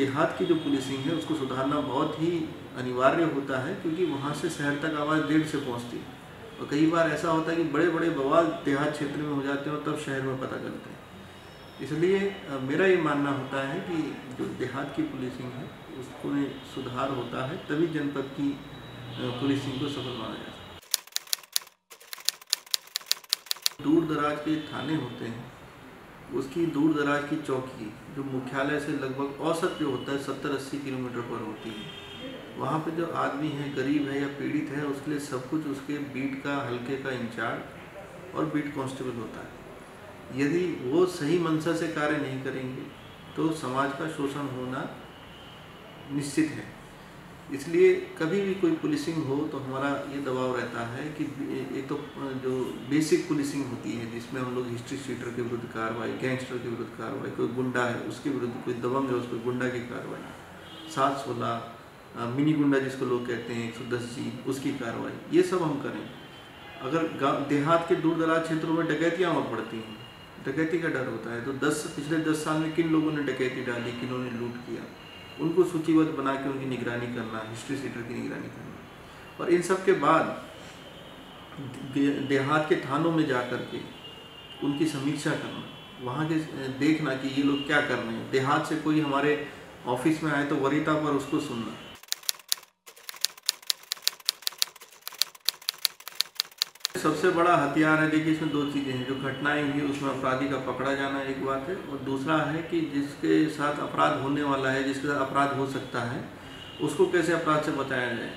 देहात की जो पुलिसिंग है उसको सुधारना बहुत ही अनिवार्य होता है, क्योंकि वहाँ से शहर तक आवाज़ देर से पहुँचती है। और कई बार ऐसा होता है कि बड़े बड़े बवाल देहात क्षेत्र में हो जाते हैं और तब शहर में पता चलते हैं। इसलिए मेरा ये मानना होता है कि जो देहात की पुलिसिंग है उसको में सुधार होता है, तभी जनपद की पुलिसिंग को सफल माना जा सकता है। दूर दराज के थाने होते हैं, उसकी दूर दराज की चौकी जो मुख्यालय से लगभग औसत जो होता है 70-80 किलोमीटर पर होती है, वहाँ पे जो आदमी है, गरीब है या पीड़ित है, उसके लिए सब कुछ उसके बीट का, हल्के का इंचार्ज और बीट कांस्टेबल होता है। यदि वो सही मंशा से कार्य नहीं करेंगे तो समाज का शोषण होना निश्चित है। इसलिए कभी भी कोई पुलिसिंग हो तो हमारा ये दबाव रहता है कि एक तो जो बेसिक पुलिसिंग होती है जिसमें हम लोग हिस्ट्री शीटर के विरुद्ध कार्रवाई, गैंगस्टर के विरुद्ध कार्रवाई, कोई गुंडा है उसके विरुद्ध, कोई दबंग है उस पर गुंडा की कार्रवाई, 716 मिनी गुंडा जिसको लोग कहते हैं, 110G उसकी कार्रवाई, ये सब हम करें। अगर देहात के दूर दराज क्षेत्रों में डकैतियाँ और बढ़ती हैं, डकैती का डर होता है, तो पिछले 10 साल में किन लोगों ने डकैती डाली, किन्होंने लूट किया, उनको सूचीबद्ध बना के उनकी निगरानी करना, हिस्ट्री सीटर की निगरानी करना। और इन सब के बाद देहात के थानों में जा कर के उनकी समीक्षा करना, वहाँ के देखना कि ये लोग क्या कर रहे हैं। देहात से कोई हमारे ऑफिस में आए तो वरीयता पर उसको सुनना। सबसे बड़ा हथियार है, देखिए इसमें दो चीज़ें हैं। जो घटनाएं हुई उसमें अपराधी का पकड़ा जाना एक बात है, और दूसरा है कि जिसके साथ अपराध होने वाला है, जिसके साथ अपराध हो सकता है, उसको कैसे अपराध से बचाया जाए।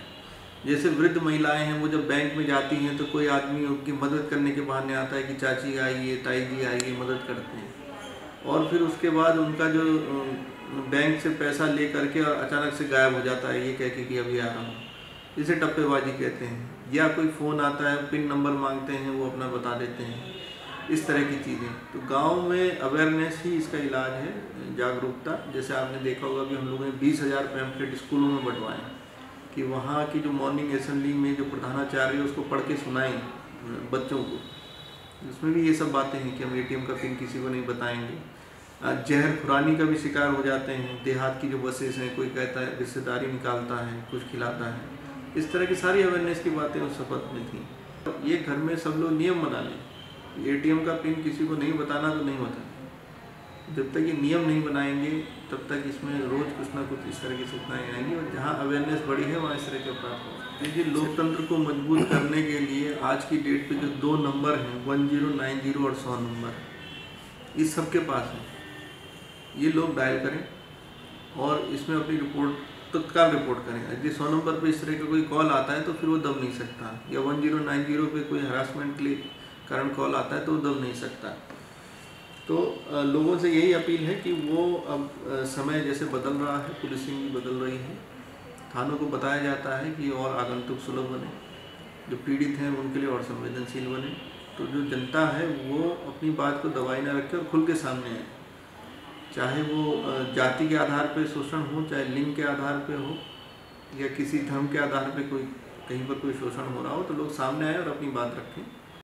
जैसे वृद्ध महिलाएं हैं, वो जब बैंक में जाती हैं तो कोई आदमी उनकी मदद करने के बहाने आता है कि चाची आइए, ताई जी आइए, मदद करते हैं, और फिर उसके बाद उनका जो बैंक से पैसा ले करके और अचानक से गायब हो जाता है, ये कह के कि अभी आ रहा हूँ, इसे टप्पेबाजी कहते हैं। या कोई फ़ोन आता है, पिन नंबर मांगते हैं, वो अपना बता देते हैं, इस तरह की चीज़ें। तो गांव में अवेयरनेस ही इसका इलाज है, जागरूकता। जैसे आपने देखा होगा कि हम लोगों ने 20,000 पैम्फलेट स्कूलों में बंटवाए कि वहाँ की जो मॉर्निंग असेंबली में जो प्रधानाचार्य है उसको पढ़ के सुनाएं बच्चों को। उसमें भी ये सब बातें हैं कि हम ATM का पिन किसी को नहीं बताएंगे। जहर खुरानी का भी शिकार हो जाते हैं। देहात की जो बसेस हैं, कोई कहता है रिश्तेदारी निकालता है, कुछ खिलाता है, इस तरह की सारी अवेयरनेस की बातें उस शपथ में थी। ये घर में सब लोग नियम बना लें, ATM का पिन किसी को नहीं बताना तो नहीं होता। जब तक ये नियम नहीं बनाएंगे तब तक इसमें रोज़ कुछ ना कुछ इस तरह की सूचनाएँ आएंगी, और जहाँ अवेयरनेस बढ़ी है वहाँ इस तरह के अपराध होंगे। देखिए, लोकतंत्र को मजबूत करने के लिए आज की डेट पे जो 2 नंबर हैं, 10, 90 और 100 नंबर, इस सबके पास है। ये लोग डायल करें और इसमें अपनी रिपोर्ट तत्काल रिपोर्ट करें। यदि 100 नंबर पर इस तरह का कोई कॉल आता है तो फिर वो दब नहीं सकता, या 1090 पे कोई हरासमेंट के कारण कॉल आता है तो वो दब नहीं सकता। तो लोगों से यही अपील है कि वो अब समय जैसे बदल रहा है, पुलिसिंग भी बदल रही है, थानों को बताया जाता है कि और आगंतुक सुलभ बने, जो पीड़ित हैं उनके लिए और संवेदनशील बने। तो जो जनता है वो अपनी बात को दबाए ना रखे और खुल के सामने आए, चाहे वो जाति के आधार पर शोषण हो, चाहे लिंग के आधार पर हो, या किसी धर्म के आधार पर कोई कहीं पर कोई शोषण हो रहा हो, तो लोग सामने आए और अपनी बात रखें।